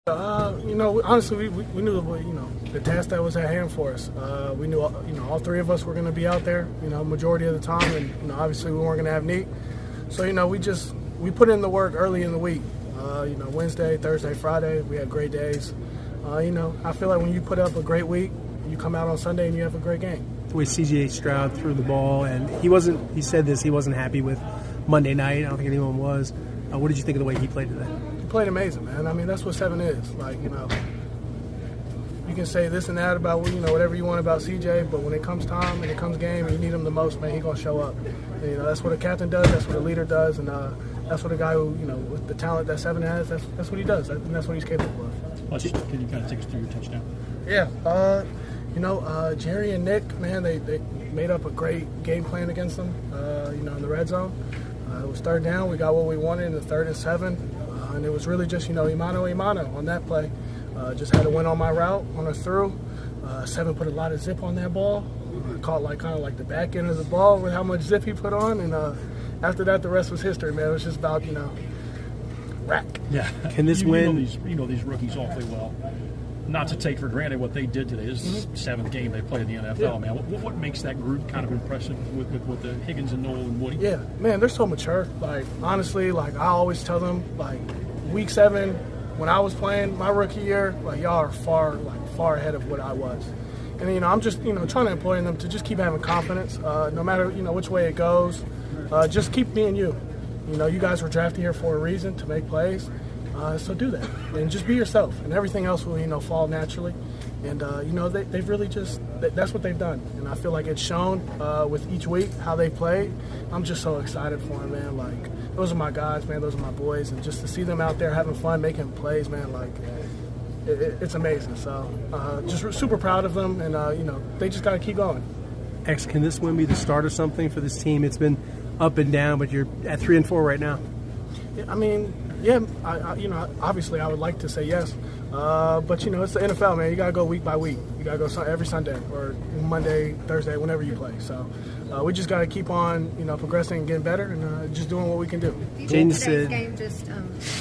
Honestly, we knew the task that was at hand for us. We knew all three of us were going to be out there, majority of the time, and obviously we weren't going to have Neek. So we put in the work early in the week. Wednesday, Thursday, Friday, we had great days. I feel like when you put up a great week, you come out on Sunday and you have a great game. The way C.J. Stroud threw the ball, and he wasn't happy with Monday night. I don't think anyone was. What did you think of the way he played today? He played amazing, man. I mean, that's what 7 is. You can say this and that about, whatever you want about CJ, but when it comes time and it comes game and you need him the most, man, he's going to show up. And, that's what a captain does. That's what a leader does. And that's what a guy who, with the talent that 7 has, that's what he does. And that's what he's capable of. Can you kind of take us through your touchdown? Yeah. Jerry and Nick, man, they made up a great game plan against them, in the red zone. It was 3rd down. We got what we wanted in the 3rd and 7. And it was really just, imano on that play. Just had to win on my route, on a through. 7 put a lot of zip on that ball. Caught kind of the back end of the ball with how much zip he put on. And after that, the rest was history, man. It was just about, rack. Yeah. Can this win? You know these rookies awfully well. Not to take for granted what they did today. This is the 7th game they played in the NFL, yeah. Man. What makes that group kind of impressive with the Higgins and Noel and Woody? Yeah, man, they're so mature. Honestly, I always tell them, week 7, when I was playing my rookie year, y'all are far ahead of what I was. And, I'm just, trying to employ them to just keep having confidence, no matter, which way it goes. Just keep being you. You guys were drafted here for a reason, to make plays. So do that, and just be yourself, and everything else will, fall naturally. And, they've really that's what they've done. And I feel like it's shown with each week how they play. I'm just so excited for them, man. Those are my guys, man. Those are my boys. And just to see them out there having fun, making plays, man, it's amazing. So just super proud of them, and, they just got to keep going. X, can this win be the start of something for this team? It's been up and down, but you're at 3-4 right now. I mean, yeah, obviously I would like to say yes. But, it's the NFL, man. You got to go week by week. You got to go every Sunday or Monday, Thursday, whenever you play. So we just got to keep on, progressing and getting better and just doing what we can do. Do you think today's game just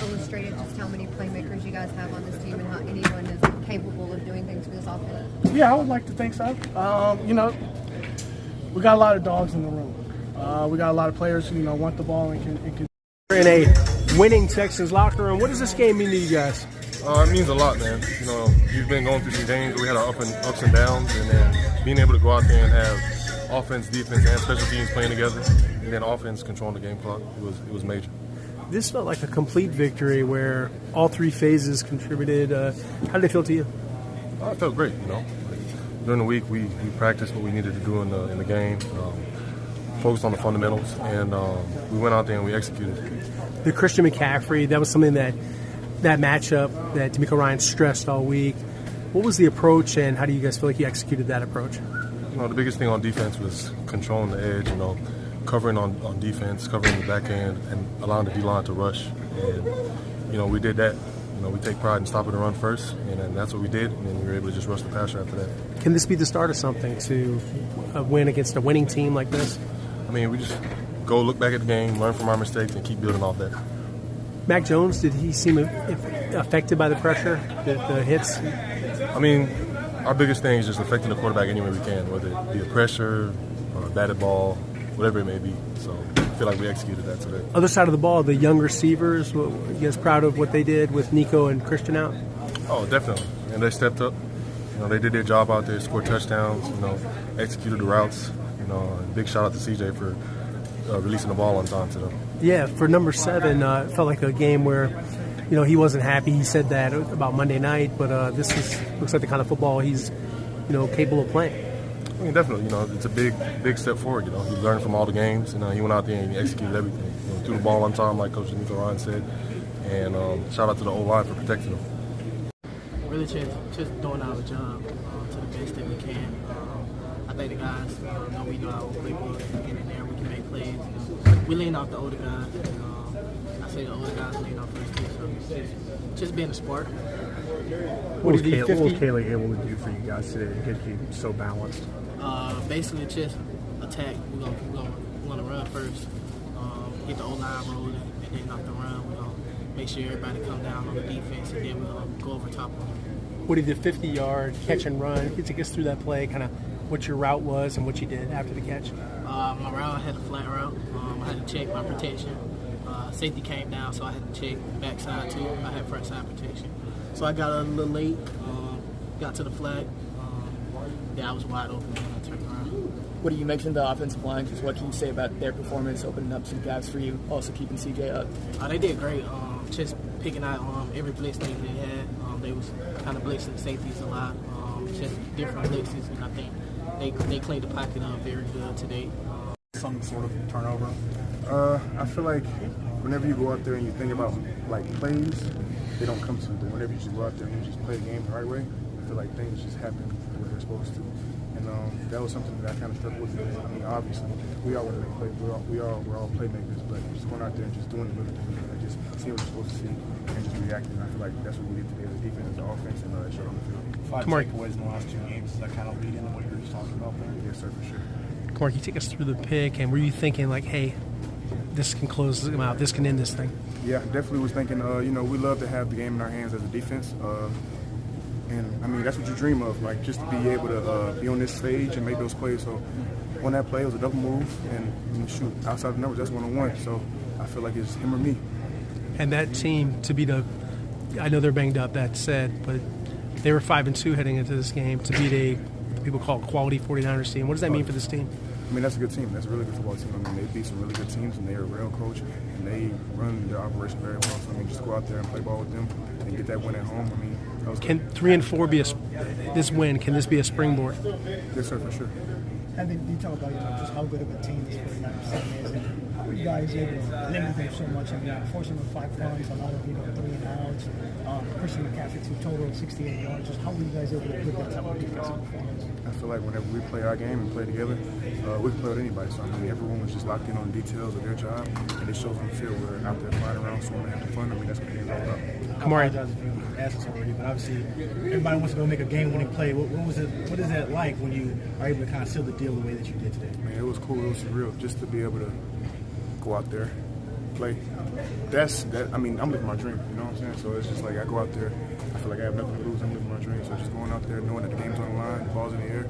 illustrated just how many playmakers you guys have on this team and how anyone is capable of doing things for this offense? Yeah, I would like to think so. We got a lot of dogs in the room. We got a lot of players who, want the ball and can. In a winning Texans locker room, what does this game mean to you guys? It means a lot, man. You've been going through some games. We had our ups and downs, and then being able to go out there and have offense, defense, and special teams playing together, and then offense controlling the game clock, it was major. This felt like a complete victory where all 3 phases contributed. How did it feel to you? It felt great, During the week, we practiced what we needed to do in the game, focused on the fundamentals, and we went out there and we executed. The Christian McCaffrey, that was something that matchup that DeMeco Ryan stressed all week. What was the approach, and how do you guys feel like you executed that approach? The biggest thing on defense was controlling the edge, covering on defense, covering the back end, and allowing the D-line to rush. And, we did that. We take pride in stopping the run first, and that's what we did, and then we were able to just rush the passer after that. Can this be the start of something to win against a winning team like this? We just go look back at the game, learn from our mistakes, and keep building off that. Mac Jones, did he seem affected by the pressure, the hits? Our biggest thing is just affecting the quarterback any way we can, whether it be a pressure or a batted ball, whatever it may be. So I feel like we executed that today. Other side of the ball, the young receivers, you guys proud of what they did with Nico and Christian out? Oh, definitely. And they stepped up. They did their job out there, scored touchdowns, executed the routes. Big shout out to CJ for releasing the ball on time to them. Yeah, for number 7, it felt like a game where, he wasn't happy. He said that about Monday night, but looks like the kind of football he's, capable of playing. Definitely. It's a big step forward. He learned from all the games, and he went out there and he executed everything. Threw the ball on time, like Coach DeMeco Ryan said, and shout out to the O-line for protecting him. Really just doing our job to the best that we can. I think the guys we know our playbook. Get in there, we can make plays. We lean off the older guys. I say the older guys lean off us too. So just being a spark. What was Kaylee able to do for you guys today to get you so balanced? Basically, just attack. We're gonna run first. Get the O-line rolling, and then off the run, we're gonna make sure everybody come down on the defense, and then we'll go over top of them. What did the 50-yard catch and run? Can you take us through that play, kind of what your route was and what you did after the catch? My route had a flat route. I had to check my protection. Safety came down, so I had to check backside too. I had front side protection. So I got a little late, got to the flag. I was wide open when I turned around. What do you make from the offensive line? Just what can you say about their performance, opening up some gaps for you, also keeping CJ up? They did great. Just picking out every blitz they had. They was kind of blitzing the safeties a lot. Just different blitzes, and I think they cleaned the pocket up very good today. Some sort of turnover. I feel like whenever you go out there and you think about like plays, they don't come to you. But whenever you just go out there and you just play the game the right way, I feel like things just happen the way they're supposed to. And that was something that I kind of struggled with today. I mean, obviously, we all want to make plays. We're all playmakers, but just going out there and just doing the little things and just see what you're supposed to see and just reacting. I feel like that's what we did today as a defense, as an offense, and that showed on the field. 5 takeaways in the last 2 games. Does that kind of lead into what you were just talking about there? Yes, sir, for sure. Mark, you take us through the pick, and were you thinking like, hey, this can close them out, this can end this thing? Yeah, definitely was thinking, we love to have the game in our hands as a defense. And, I mean, that's what you dream of, like just to be able to be on this stage and make those plays. So on that play, it was a double move, and shoot, outside the numbers, that's 1-on-1. So I feel like it's him or me. And that team, to be I know they're banged up, that said, but they were 5-2 heading into this game, to beat people call quality 49ers team. What does that mean for this team? I mean, that's a good team. That's a really good football team. I mean, they beat some really good teams, and they're a real coach, and they run their operation very well. So, I mean, just go out there and play ball with them and get that win at home. I mean, that was can 3-4 be this win? Can this be a springboard? Yes, sir, for sure. And then you talk about just how good of a team this 49ers team is, and how you guys able to limit them so much. I mean, forcing them 5 punts, a lot of 3 and outs. Christian McCaffrey to total of 68 yards. Just how were you guys able to put that type of defensive performance? I feel like whenever we play our game and play together, we can play with anybody. So, I mean, everyone was just locked in on the details of their job, and it shows on the field. We're out there flying around, swimming, having fun. I mean, that's what it's all about. I apologize if you asked us already, but obviously everybody wants to go make a game-winning play. What is that like when you are able to kind of seal the deal the way that you did today? Man, it was cool. It was surreal just to be able to go out there, play. I mean, I'm living my dream, you know what I'm saying? So it's just like I go out there, I feel like I have nothing to lose, I'm living my dream. So just going out there, knowing that the game's on the line, the ball's in the air,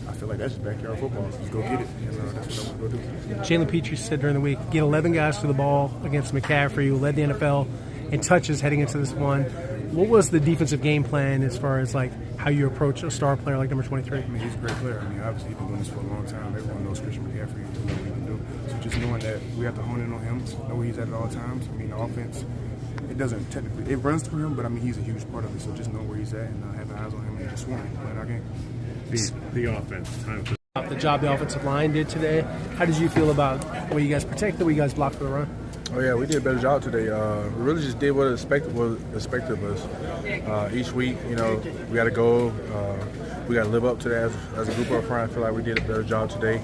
I feel like that's just backyard football. Just go get it, and that's what I want to go do. Jalen Petrie said during the week, get 11 guys to the ball against McCaffrey, who led the NFL in touches heading into this one. What was the defensive game plan as far as like how you approach a star player like number 23? I mean, he's a great player. I mean, obviously he's been doing this for a long time. Everyone knows Christian McCaffrey and what he can do. So just knowing that we have to hone in on him, know where he's at all times. I mean, the offense, it doesn't technically, it runs through him, but I mean, he's a huge part of it. So just know where he's at and having eyes on him and just swarming, playing our game. The offense. The job the offensive line did today. How did you feel about the way you guys protected, the way you guys blocked for the run? Oh yeah, we did a better job today. We really just did what was expected of us. Each week, we got to go. We got to live up to that as a group up front. I feel like we did a better job today.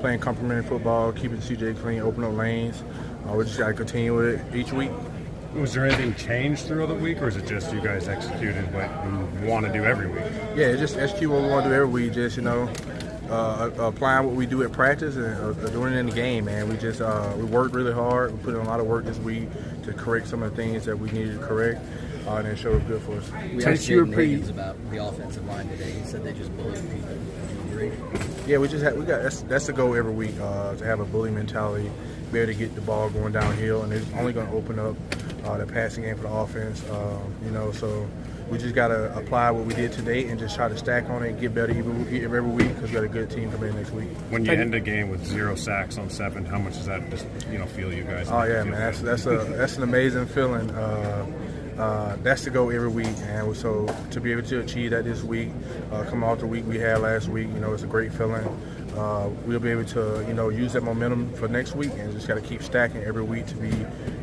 Playing complementary football, keeping CJ clean, open up lanes. We just got to continue with it each week. Was there anything changed throughout the week, or is it just you guys executed what you want to do every week? Yeah, just execute what we want to do every week. Just applying what we do at practice and doing it in the game, man. We just we worked really hard. We put in a lot of work this week to correct some of the things that we needed to correct, and it showed good for us. We asked Jaden Higgins about the offensive line today. He said they just bullied people. Do you agree? Yeah, that's the goal every week, to have a bully mentality, be able to get the ball going downhill, and it's only going to open up the passing game for the offense. So we just got to apply what we did today and just try to stack on it and get better every week because we got a good team coming in next week. When you end a game with 0 sacks on 7, how much does that just feel you guys? Oh yeah, man, that's an amazing feeling. That's the goal every week, and so to be able to achieve that this week, coming off the week we had last week, it's a great feeling. We'll be able to, use that momentum for next week, and just got to keep stacking every week to be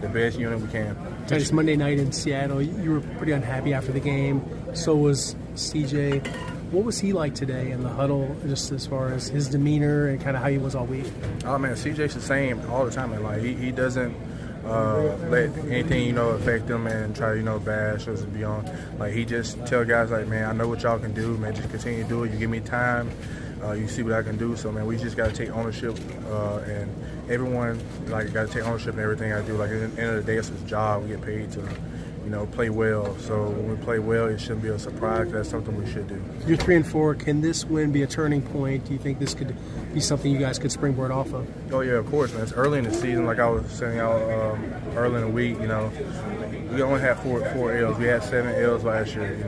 the best unit we can. It's Monday night in Seattle. You were pretty unhappy after the game. So was CJ. What was he like today in the huddle, just as far as his demeanor and kind of how he was all week? Oh man, CJ's the same all the time, man. Like he doesn't let anything affect him and try to bash us and beyond. Like he just tell guys like, man, I know what y'all can do, man. Just continue to do it. You give me time. You see what I can do. So, man, we just got to take ownership, and everyone, like, got to take ownership in everything I do. Like, at the end of the day, it's a job. We get paid to, play well. So when we play well, it shouldn't be a surprise. That's something we should do. You're 3-4. Can this win be a turning point? Do you think this could be something you guys could springboard off of? Oh, yeah, of course, man. It's early in the season. Like I was saying out early in the week, we only had four L's. We had 7 L's last year,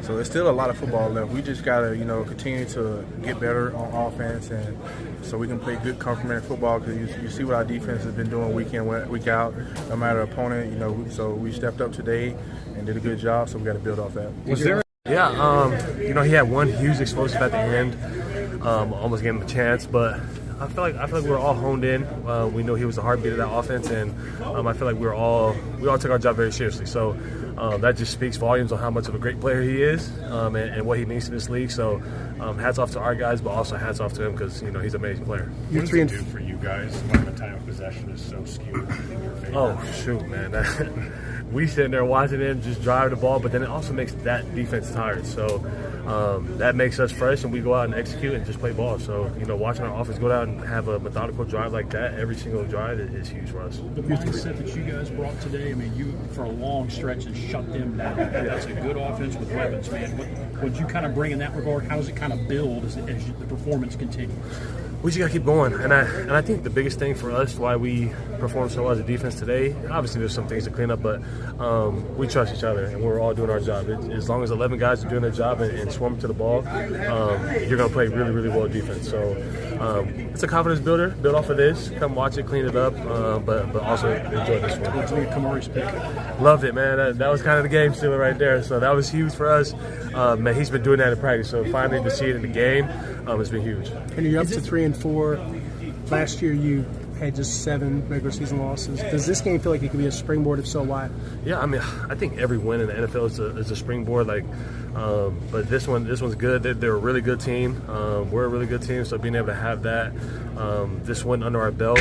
So it's still a lot of football left. We just got to, continue to get better on offense, and so we can play good complementary football, because you see what our defense has been doing week in, week out, no matter opponent. So we stepped up today and did a good job, so we got to build off that. Was there? Yeah, he had one huge explosive at the end, almost gave him a chance, but I feel like we were all honed in. We knew he was the heartbeat of that offense, and I feel like we all took our job very seriously. So that just speaks volumes on how much of a great player he is, and what he means to this league. So hats off to our guys, but also hats off to him, because he's an amazing player. What does it do for you guys when the time of possession is so skewed in your favor? Oh shoot, man! We sitting there watching him just drive the ball, but then it also makes that defense tired. So that makes us fresh, and we go out and execute and just play ball. So watching our offense go out and have a methodical drive like that every single drive is huge for us. The mindset that you guys brought today, you for a long stretch has shut them down. That's a good offense with weapons, man. What you kind of bring in that regard? How does it kind of build as the performance continues? We just got to keep going, and I think the biggest thing for us, why we performed so well as a defense today, obviously there's some things to clean up, but we trust each other, and we're all doing our job. As long as 11 guys are doing their job and swarming to the ball, you're going to play really, really well defense. So it's a confidence builder. Build off of this. Come watch it, clean it up, but also enjoy this one. What'd you think of Kamari's pick? Loved it, man. That was kind of the game stealer right there. So that was huge for us. Man, he's been doing that in practice, so finally to see it in the game, it's been huge. And you're up to 3-4. Last year you had just 7 regular season losses. Does this game feel like it could be a springboard? If so, why? Yeah, I think every win in the NFL is a springboard. But this one's good. They're a really good team. We're a really good team, so being able to have that, this win under our belt,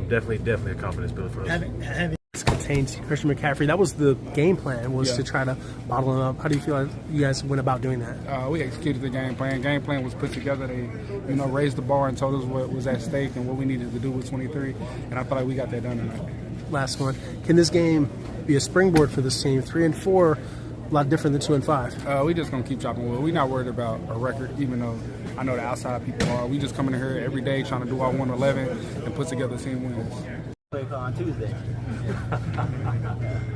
definitely a confidence builder for us. Contains Christian McCaffrey. That was the game plan, was to try to bottle him up. How do you feel like you guys went about doing that? We executed the game plan. Game plan was put together. They, raised the bar and told us what was at stake and what we needed to do with 23. And I feel like we got that done tonight. Last one. Can this game be a springboard for this team? 3-4, a lot different than 2-5. We just gonna keep chopping wood. We're not worried about a record, even though I know the outside people are. We just coming in here every day trying to do our 111 and put together team wins. On Tuesday.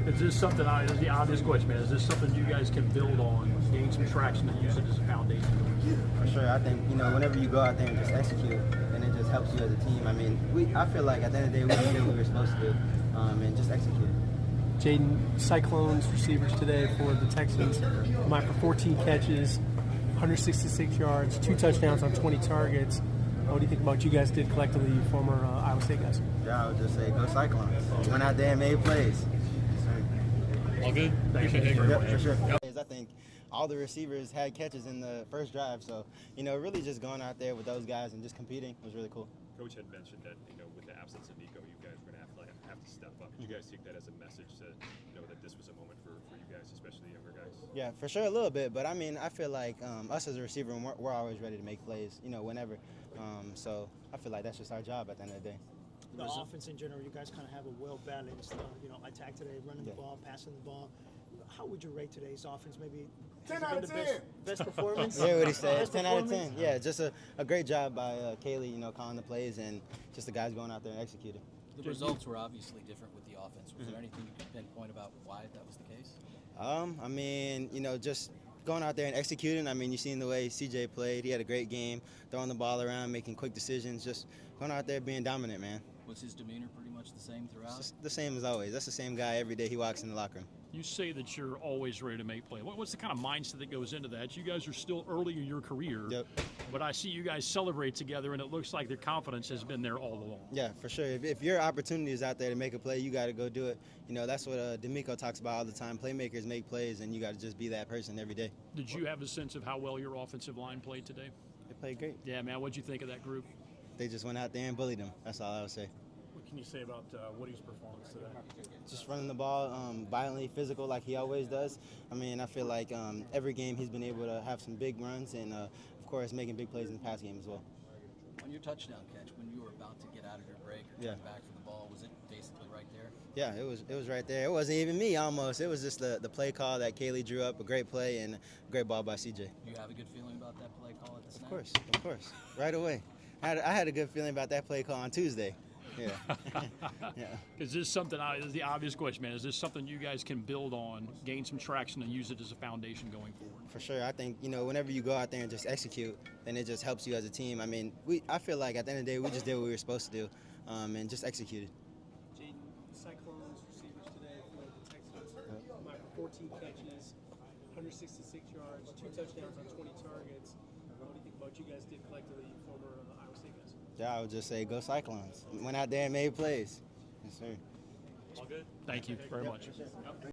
Is this something, this question, man, is this something you guys can build on, gain some traction and use it as a foundation? For sure. I think, whenever you go out there and just execute, and it just helps you as a team. I feel like at the end of the day, we did what we were supposed to do, and just execute. Jaden, Cyclones receivers today for the Texans, combined for 14 catches, 166 yards, 2 touchdowns on 20 targets. What do you think about what you guys did collectively, you former Iowa State guys? Yeah, I would just say go Cyclones. Went out there and made plays. All good? Appreciate it. Yep, for sure. I think all the receivers had catches in the first drive, so, really just going out there with those guys and just competing was really cool. Coach had mentioned that, with the absence of Nico, you guys were going to have to step up. Did you guys take that as a message to, that this was a moment for you guys, especially younger guys? Yeah, for sure, a little bit, but I feel like us as a receiver, we're always ready to make plays, whenever. So I feel like that's just our job at the end of the day. The offense in general, you guys kind of have a well-balanced, attack today, running the ball, passing the ball. How would you rate today's offense? Maybe 10 out of 10. Best performance? Yeah, what he said. 10 out of 10. Yeah, just a great job by Kaylee, calling the plays, and just the guys going out there and executing. The results were obviously different with the offense. Was there anything you could pinpoint about why that was the case? Just going out there and executing. You seen the way CJ played. He had a great game, throwing the ball around, making quick decisions, just going out there being dominant, man. Was his demeanor pretty much the same throughout? It's the same as always. That's the same guy every day he walks in the locker room. You say that you're always ready to make play. What's the kind of mindset that goes into that? You guys are still early in your career, but I see you guys celebrate together, and it looks like their confidence has been there all along. Yeah, for sure. If your opportunity is out there to make a play, you got to go do it. That's what D'Amico talks about all the time. Playmakers make plays, and you got to just be that person every day. Did you have a sense of how well your offensive line played today? They played great. Yeah, man. What'd you think of that group? They just went out there and bullied them. That's all I would say. What can you say about Woody's performance today? Just running the ball violently, physical, like he always does. I feel like every game he's been able to have some big runs, and of course, making big plays in the pass game as well. On your touchdown catch, when you were about to get out of your break or turn back for the ball, was it basically right there? Yeah, it was right there. It wasn't even me almost. It was just the play call that Kaylee drew up, a great play and a great ball by CJ. Do you have a good feeling about that play call at the snap? Of course, right away. I had a good feeling about that play call on Tuesday. Yeah. Yeah. Is this something, this is the obvious question, man, is this something you guys can build on, gain some traction, and use it as a foundation going forward? For sure. I think, whenever you go out there and just execute, then it just helps you as a team. I mean, I feel like at the end of the day, we just did what we were supposed to do and just executed. Jaden, Cyclones receivers today for the Texans. Mike, 14 catches, 166 yards, 2 touchdowns on 20 targets. What do you think about what you guys did collectively, former Iowa State guys? Yeah, I would just say go Cyclones. Went out there and made plays. Yes, sir. All good. Thank you very much.